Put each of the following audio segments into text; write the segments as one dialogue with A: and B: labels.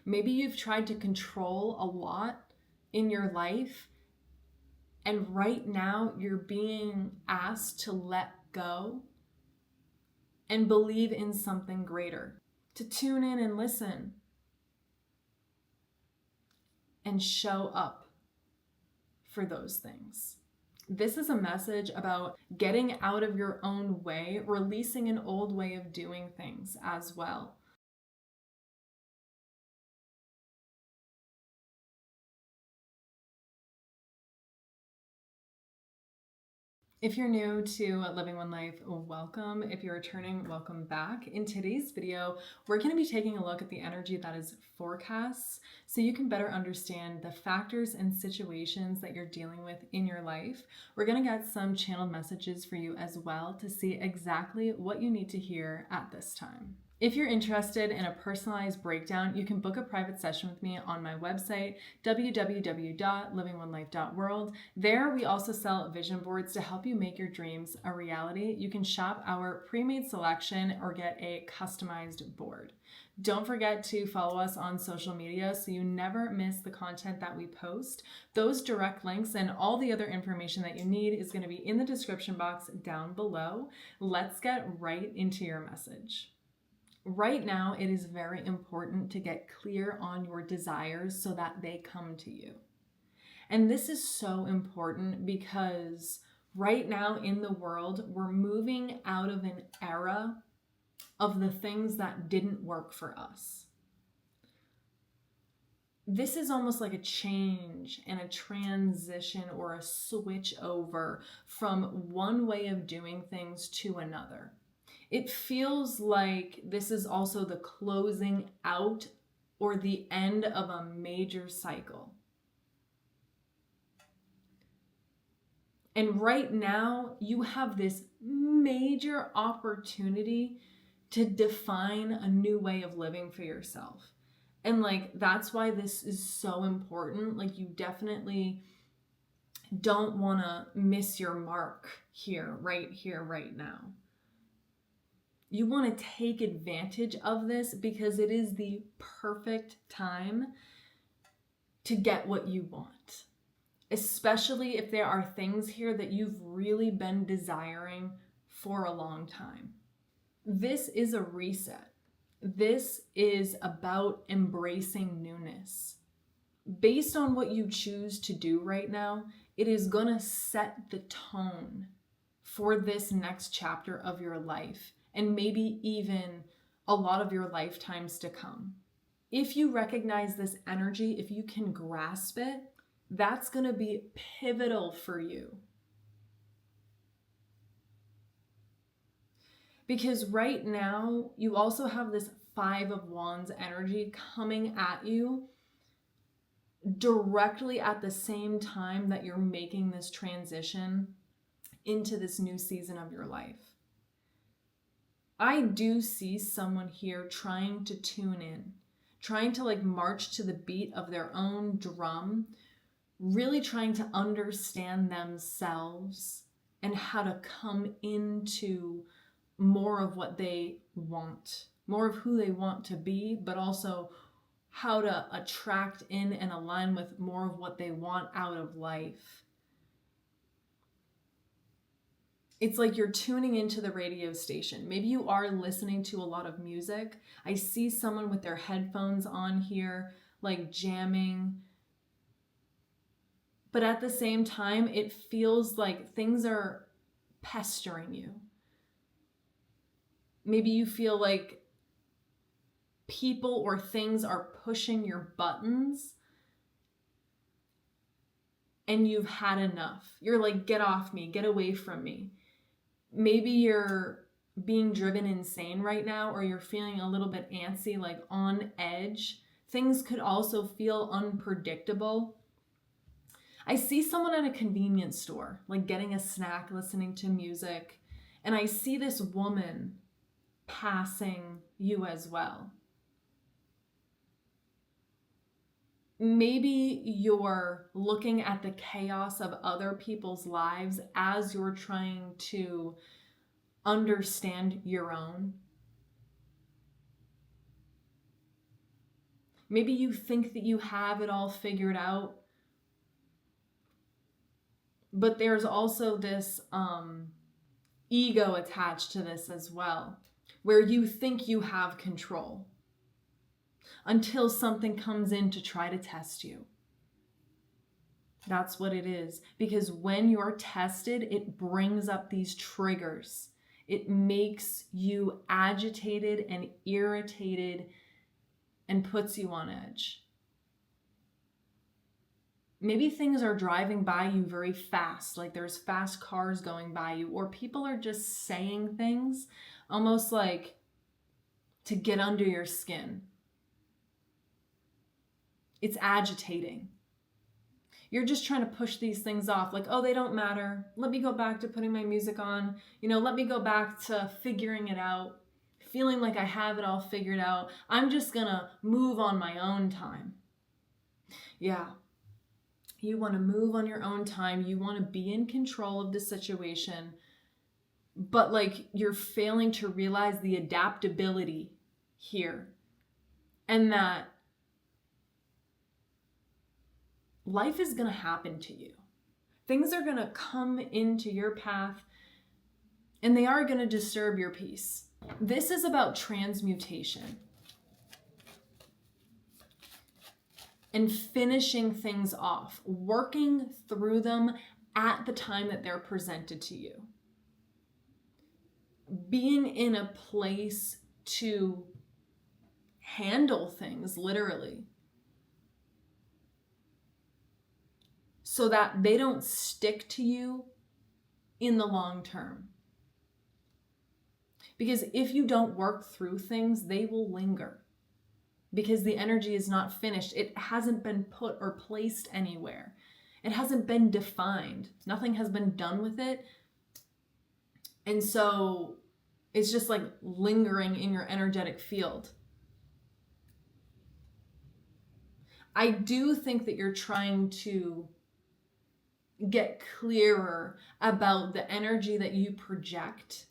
A: Maybe you've tried to control a lot in your life, and right now you're being asked to let go and believe in something greater, to tune in and listen and show up for those things. This is a message about getting out of your own way, releasing an old way of doing things as well. If you're new to Living One Life, welcome. If you're returning, welcome back. In today's video, we're going to be taking a look at the energy that is forecasts so you can better understand the factors and situations that you're dealing with in your life. We're going to get some channeled messages for you as well to see exactly what you need to hear at this time. If you're interested in a personalized breakdown, you can book a private session with me on my website, www.livingonelife.world. There, we also sell vision boards to help you make your dreams a reality. You can shop our pre-made selection or get a customized board. Don't forget to follow us on social media so you never miss the content that we post. Those direct links and all the other information that you need is going to be in the description box down below. Let's get right into your message. Right now, it is very important to get clear on your desires so that they come to you. And this is so important because right now in the world, we're moving out of an era of the things that didn't work for us. This is almost like a change and a transition or a switch over from one way of doing things to another. It feels like this is also the closing out or the end of a major cycle. And right now, you have this major opportunity to define a new way of living for yourself. And that's why this is so important. You definitely don't want to miss your mark here, right now. You want to take advantage of this because it is the perfect time to get what you want, especially if there are things here that you've really been desiring for a long time. This is a reset. This is about embracing newness. Based on what you choose to do right now, it is going to set the tone for this next chapter of your life, and maybe even a lot of your lifetimes to come. If you recognize this energy, if you can grasp it, that's going to be pivotal for you. Because right now, you also have this 5 of Wands energy coming at you directly at the same time that you're making this transition into this new season of your life. I do see someone here trying to tune in, trying to march to the beat of their own drum, really trying to understand themselves and how to come into more of what they want, more of who they want to be, but also how to attract in and align with more of what they want out of life. It's like you're tuning into the radio station. Maybe you are listening to a lot of music. I see someone with their headphones on here, jamming. But at the same time, it feels like things are pestering you. Maybe you feel like people or things are pushing your buttons and you've had enough. You're like, get off me, get away from me. Maybe you're being driven insane right now, or you're feeling a little bit antsy, on edge. Things could also feel unpredictable. I see someone at a convenience store, getting a snack, listening to music, and I see this woman passing you as well. Maybe you're looking at the chaos of other people's lives as you're trying to understand your own. Maybe you think that you have it all figured out, but there's also this ego attached to this as well, where you think you have control until something comes in to try to test you. That's what it is. Because when you're tested, it brings up these triggers. It makes you agitated and irritated and puts you on edge. Maybe things are driving by you very fast, like there's fast cars going by you, or people are just saying things almost like to get under your skin. It's agitating. You're just trying to push these things off, like, oh, they don't matter. Let me go back to putting my music on. Let me go back to figuring it out, feeling like I have it all figured out. I'm just gonna move on my own time. Yeah. You want to move on your own time. You want to be in control of the situation. But like you're failing to realize the adaptability here. And that life is going to happen to you. Things are going to come into your path and they are going to disturb your peace. This is about transmutation and finishing things off, working through them at the time that they're presented to you. Being in a place to handle things, literally, so that they don't stick to you in the long term. Because if you don't work through things, they will linger. Because the energy is not finished. It hasn't been put or placed anywhere. It hasn't been defined. Nothing has been done with it. And so it's just like lingering in your energetic field. I do think that you're trying to get clearer about the energy that you project.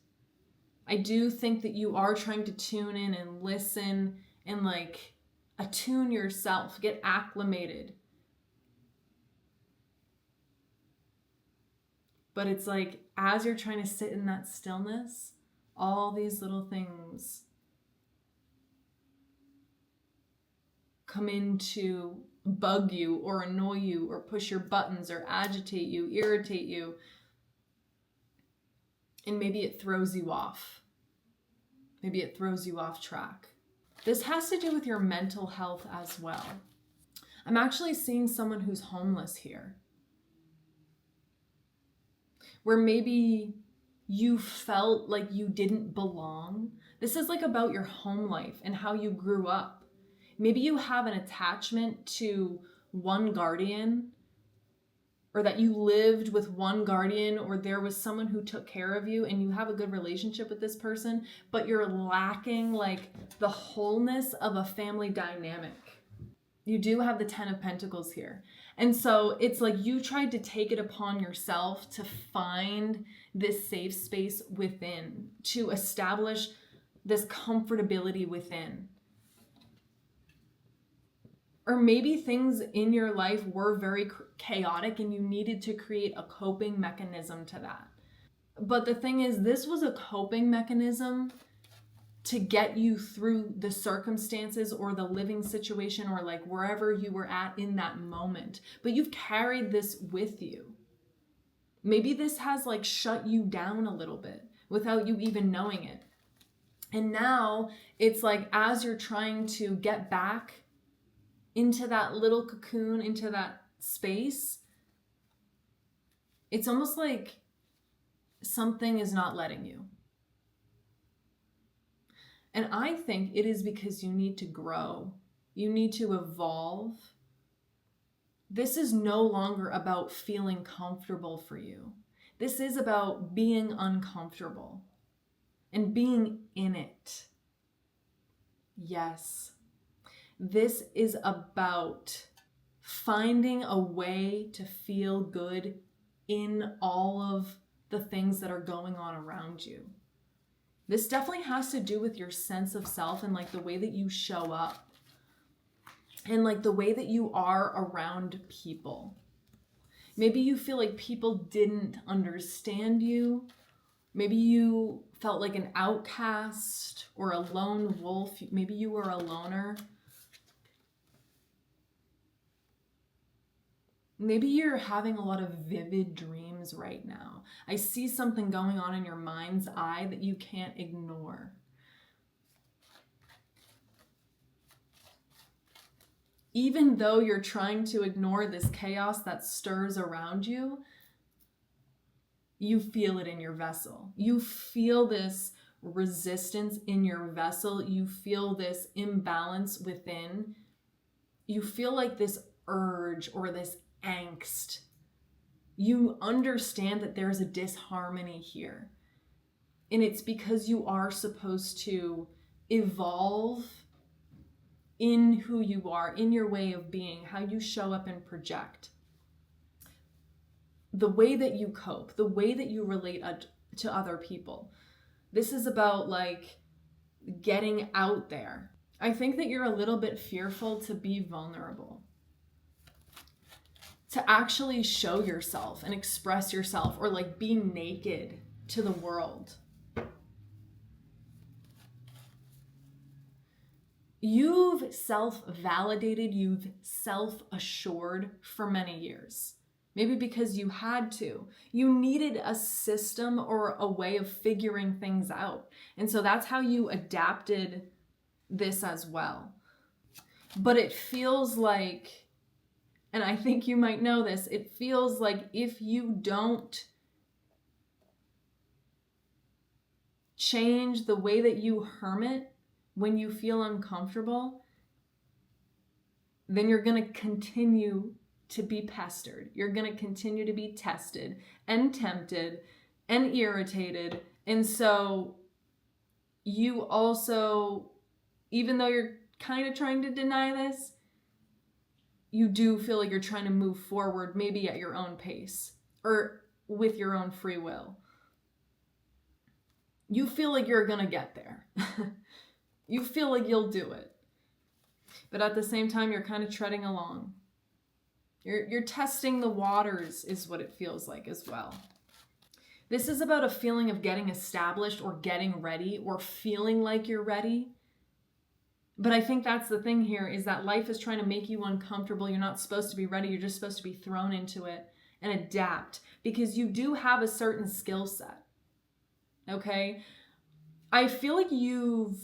A: I do think that you are trying to tune in and listen and like attune yourself, get acclimated. But it's like, as you're trying to sit in that stillness, all these little things come in to bug you or annoy you or push your buttons or agitate you, irritate you. And maybe it throws you off. Maybe it throws you off track. This has to do with your mental health as well. I'm actually seeing someone who's homeless here, where maybe you felt like you didn't belong. This is like about your home life and how you grew up. Maybe you have an attachment to one guardian, or that you lived with one guardian, or there was someone who took care of you and you have a good relationship with this person, but you're lacking like the wholeness of a family dynamic. You do have the 10 of Pentacles here. And so it's like you tried to take it upon yourself to find this safe space within, to establish this comfortability within. Or maybe things in your life were very chaotic and you needed to create a coping mechanism to that. But the thing is, this was a coping mechanism to get you through the circumstances or the living situation or like wherever you were at in that moment. But you've carried this with you. Maybe this has like shut you down a little bit without you even knowing it. And now it's like, as you're trying to get back into that little cocoon, into that space, it's almost like something is not letting you. And I think it is because you need to grow. You need to evolve. This is no longer about feeling comfortable for you. This is about being uncomfortable and being in it. Yes. This is about finding a way to feel good in all of the things that are going on around you. This definitely has to do with your sense of self and like the way that you show up. and like the way that you are around people. Maybe you feel like people didn't understand you. Maybe you felt like an outcast or a lone wolf. Maybe you were a loner. Maybe you're having a lot of vivid dreams right now. I see something going on in your mind's eye that you can't ignore. Even though you're trying to ignore this chaos that stirs around you, you feel it in your vessel. You feel this resistance in your vessel. You feel this imbalance within. You feel like this urge or this angst. You understand that there's a disharmony here. And it's because you are supposed to evolve in who you are, in your way of being, how you show up and project. The way that you cope, the way that you relate to other people. This is about like getting out there. I think that you're a little bit fearful to be vulnerable, to actually show yourself and express yourself, or like be naked to the world. You've self-validated, you've self-assured for many years. Maybe because you had to. You needed a system or a way of figuring things out. And so that's how you adapted this as well. But it feels like, and I think you might know this, it feels like if you don't change the way that you hermit when you feel uncomfortable, then you're going to continue to be pestered. You're going to continue to be tested and tempted and irritated. And so you also, even though you're kind of trying to deny this, you do feel like you're trying to move forward, maybe at your own pace or with your own free will. You feel like you're going to get there. You feel like you'll do it. But at the same time, you're kind of treading along. You're testing the waters is what it feels like as well. This is about a feeling of getting established or getting ready or feeling like you're ready. But I think that's the thing here, is that life is trying to make you uncomfortable. You're not supposed to be ready. You're just supposed to be thrown into it and adapt, because you do have a certain skill set. Okay? I feel like you've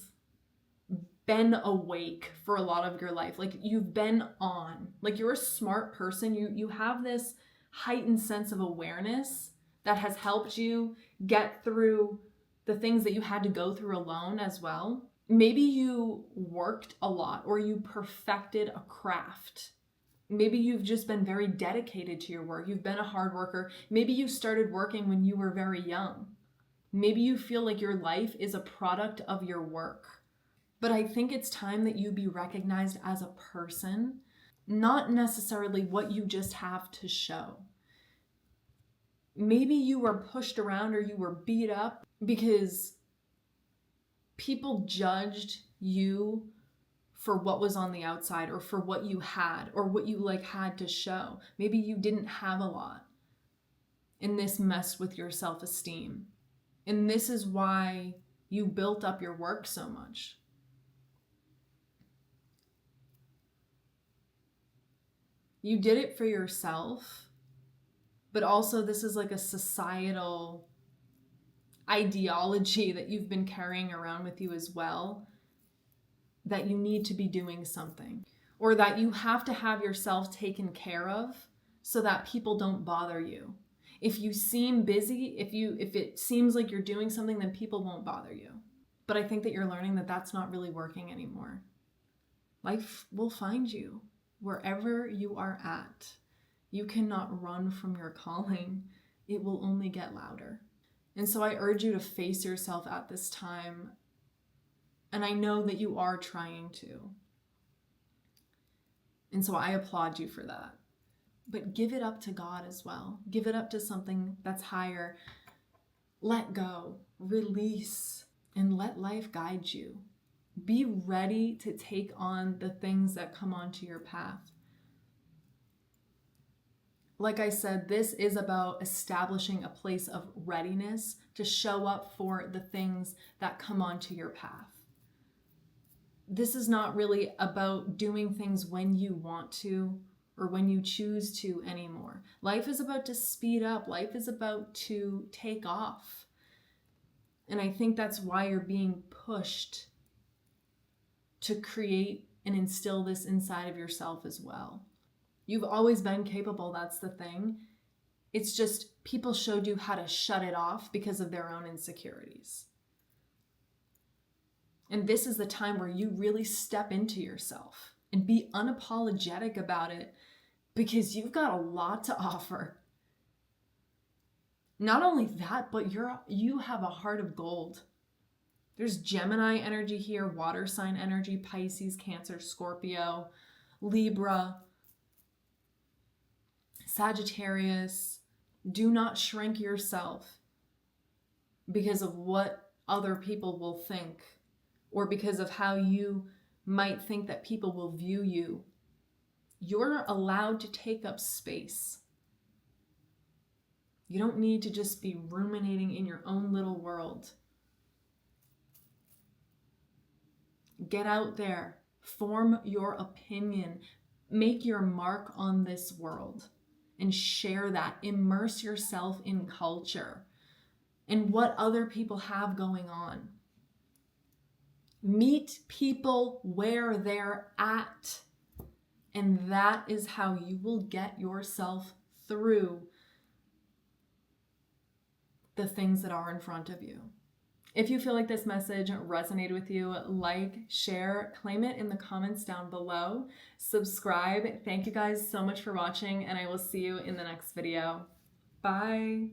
A: been awake for a lot of your life. Like you've been on. Like you're a smart person. You have this heightened sense of awareness that has helped you get through the things that you had to go through alone as well. Maybe you worked a lot, or you perfected a craft. Maybe you've just been very dedicated to your work. You've been a hard worker. Maybe you started working when you were very young. Maybe you feel like your life is a product of your work. But I think it's time that you be recognized as a person, not necessarily what you just have to show. Maybe you were pushed around or you were beat up because people judged you for what was on the outside, or for what you had, or what you like had to show. Maybe you didn't have a lot, and this messed with your self-esteem. And this is why you built up your work so much. You did it for yourself, but also this is like a societal ideology that you've been carrying around with you as well, that you need to be doing something, or that you have to have yourself taken care of so that people don't bother you. If you seem busy, if it seems like you're doing something, then people won't bother you. But I think that you're learning that that's not really working anymore. Life will find you wherever you are at. You cannot run from your calling. It will only get louder. And so I urge you to face yourself at this time. And I know that you are trying to. And so I applaud you for that. But give it up to God as well. Give it up to something that's higher. Let go, release, and let life guide you. Be ready to take on the things that come onto your path. Like I said, this is about establishing a place of readiness to show up for the things that come onto your path. This is not really about doing things when you want to or when you choose to anymore. Life is about to speed up. Life is about to take off. And I think that's why you're being pushed to create and instill this inside of yourself as well. You've always been capable, that's the thing. It's just people showed you how to shut it off because of their own insecurities. And this is the time where you really step into yourself and be unapologetic about it, because you've got a lot to offer. Not only that, but you have a heart of gold. There's Gemini energy here, water sign energy, Pisces, Cancer, Scorpio, Libra, Sagittarius. Do not shrink yourself because of what other people will think, or because of how you might think that people will view you. You're allowed to take up space. You don't need to just be ruminating in your own little world. Get out there, form your opinion, make your mark on this world, and share that. Immerse yourself in culture and what other people have going on. Meet people where they're at, and that is how you will get yourself through the things that are in front of you. If you feel like this message resonated with you, like, share, claim it in the comments down below. Subscribe. Thank you guys so much for watching, and I will see you in the next video. Bye.